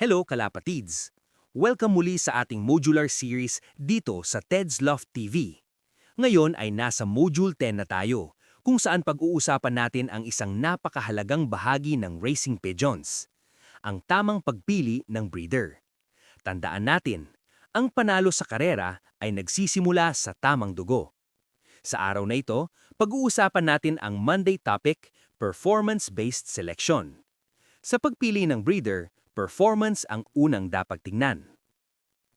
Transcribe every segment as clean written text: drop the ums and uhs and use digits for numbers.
Hello kalapatids! Welcome muli sa ating modular series dito sa Ted's Loft TV. Ngayon ay nasa Module 10 na tayo, kung saan pag-uusapan natin ang isang napakahalagang bahagi ng racing pigeons, ang tamang pagpili ng breeder. Tandaan natin, ang panalo sa karera ay nagsisimula sa tamang dugo. Sa araw na ito, pag-uusapan natin ang Monday topic, Performance-Based Selection. Sa pagpili ng breeder, performance ang unang dapat tingnan.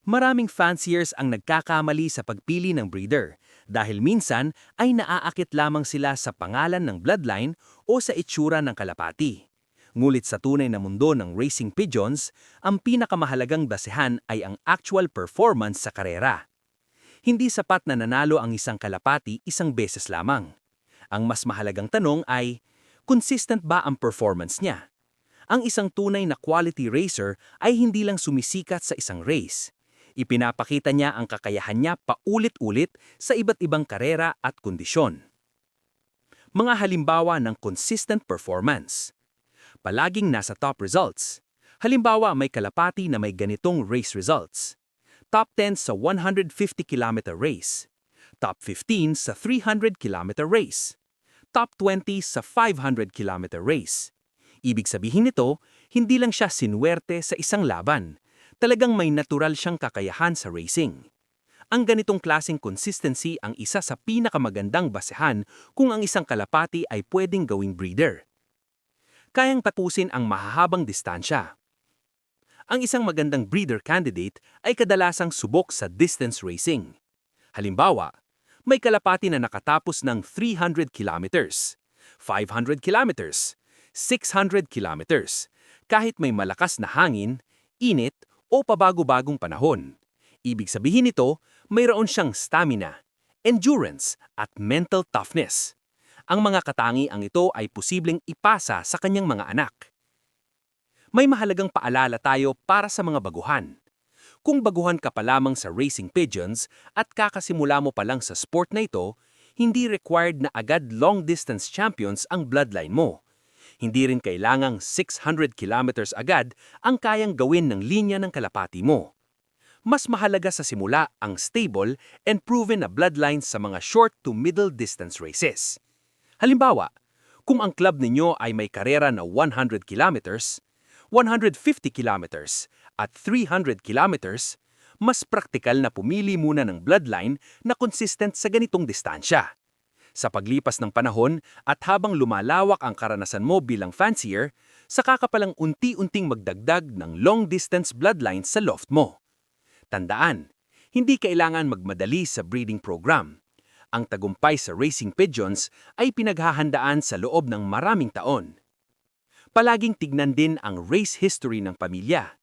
Maraming fanciers ang nagkakamali sa pagpili ng breeder dahil minsan ay naaakit lamang sila sa pangalan ng bloodline o sa itsura ng kalapati. Ngulit sa tunay na mundo ng racing pigeons, ang pinakamahalagang basehan ay ang actual performance sa karera. Hindi sapat na nanalo ang isang kalapati isang beses lamang. Ang mas mahalagang tanong ay, consistent ba ang performance niya? Ang isang tunay na quality racer ay hindi lang sumisikat sa isang race. Ipinapakita niya ang kakayahan niya paulit-ulit sa iba't ibang karera at kondisyon. Mga halimbawa ng consistent performance. Palaging nasa top results. Halimbawa may kalapati na may ganitong race results. Top 10 sa 150-kilometer race. Top 15 sa 300-kilometer race. Top 20 sa 500-kilometer race. Ibig sabihin nito, hindi lang siya sinuwerte sa isang laban. Talagang may natural siyang kakayahan sa racing. Ang ganitong klaseng consistency ang isa sa pinakamagandang basehan kung ang isang kalapati ay pwedeng gawing breeder. Kayang tapusin ang mahahabang distansya. Ang isang magandang breeder candidate ay kadalasang subok sa distance racing. Halimbawa, may kalapati na nakatapos ng 300 kilometers, 500 kilometers, 600 kilometers, kahit may malakas na hangin, init o pabago-bagong panahon. Ibig sabihin nito, mayroon siyang stamina, endurance at mental toughness. Ang mga katangiang ito ay posibleng ipasa sa kanyang mga anak. May mahalagang paalala tayo para sa mga baguhan. Kung baguhan ka pa lamang sa racing pigeons at kakasimula mo pa lang sa sport na ito, hindi required na agad long-distance champions ang bloodline mo. Hindi rin kailangang 600 kilometers agad ang kayang gawin ng linya ng kalapati mo. Mas mahalaga sa simula ang stable and proven na bloodlines sa mga short to middle distance races. Halimbawa, kung ang club ninyo ay may karera na 100 kilometers, 150 kilometers at 300 kilometers, mas praktikal na pumili muna ng bloodline na consistent sa ganitong distansya. Sa paglipas ng panahon at habang lumalawak ang karanasan mo bilang fancier, saka ka palang unti-unting magdagdag ng long-distance bloodlines sa loft mo. Tandaan, hindi kailangan magmadali sa breeding program. Ang tagumpay sa racing pigeons ay pinaghahandaan sa loob ng maraming taon. Palaging tignan din ang race history ng pamilya.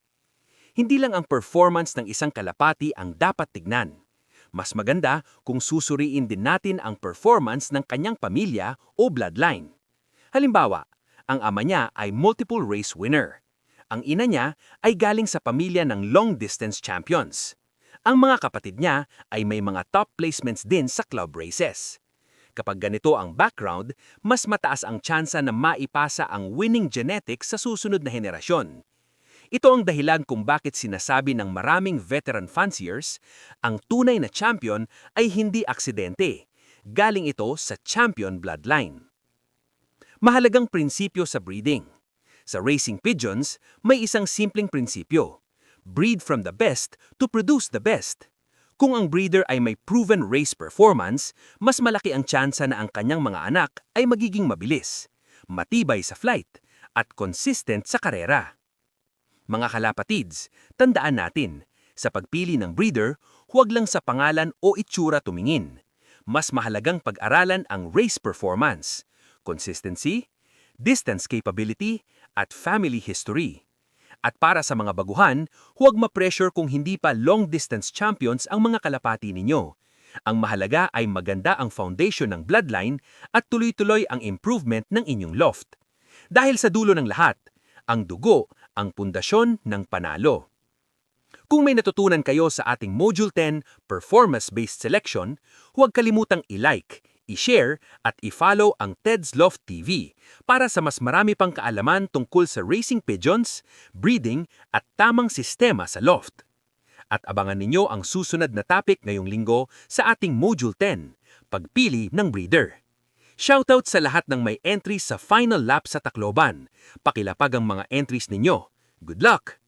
Hindi lang ang performance ng isang kalapati ang dapat tignan. Mas maganda kung susuriin din natin ang performance ng kanyang pamilya o bloodline. Halimbawa, ang ama niya ay multiple race winner. Ang ina niya ay galing sa pamilya ng long-distance champions. Ang mga kapatid niya ay may mga top placements din sa club races. Kapag ganito ang background, mas mataas ang tsansa na maipasa ang winning genetics sa susunod na henerasyon. Ito ang dahilan kung bakit sinasabi ng maraming veteran fanciers, ang tunay na champion ay hindi aksidente. Galing ito sa champion bloodline. Mahalagang prinsipyo sa breeding. Sa racing pigeons, may isang simpleng prinsipyo. Breed from the best to produce the best. Kung ang breeder ay may proven race performance, mas malaki ang tsansa na ang kanyang mga anak ay magiging mabilis, matibay sa flight, at consistent sa karera. Mga kalapatids, tandaan natin, sa pagpili ng breeder, huwag lang sa pangalan o itsura tumingin. Mas mahalagang pag-aralan ang race performance, consistency, distance capability, at family history. At para sa mga baguhan, huwag ma-pressure kung hindi pa long-distance champions ang mga kalapati ninyo. Ang mahalaga ay maganda ang foundation ng bloodline at tuloy-tuloy ang improvement ng inyong loft. Dahil sa dulo ng lahat, ang dugo ang pundasyon ng panalo. Kung may natutunan kayo sa ating Module 10, Performance-Based Selection, huwag kalimutang i-like, i-share at i-follow ang Ted's Loft TV para sa mas marami pang kaalaman tungkol sa racing pigeons, breeding at tamang sistema sa loft. At abangan ninyo ang susunod na topic ngayong linggo sa ating Module 10, pagpili ng breeder. Shoutout sa lahat ng may entries sa final lap sa Tacloban. Pakilapag ang mga entries ninyo. Good luck!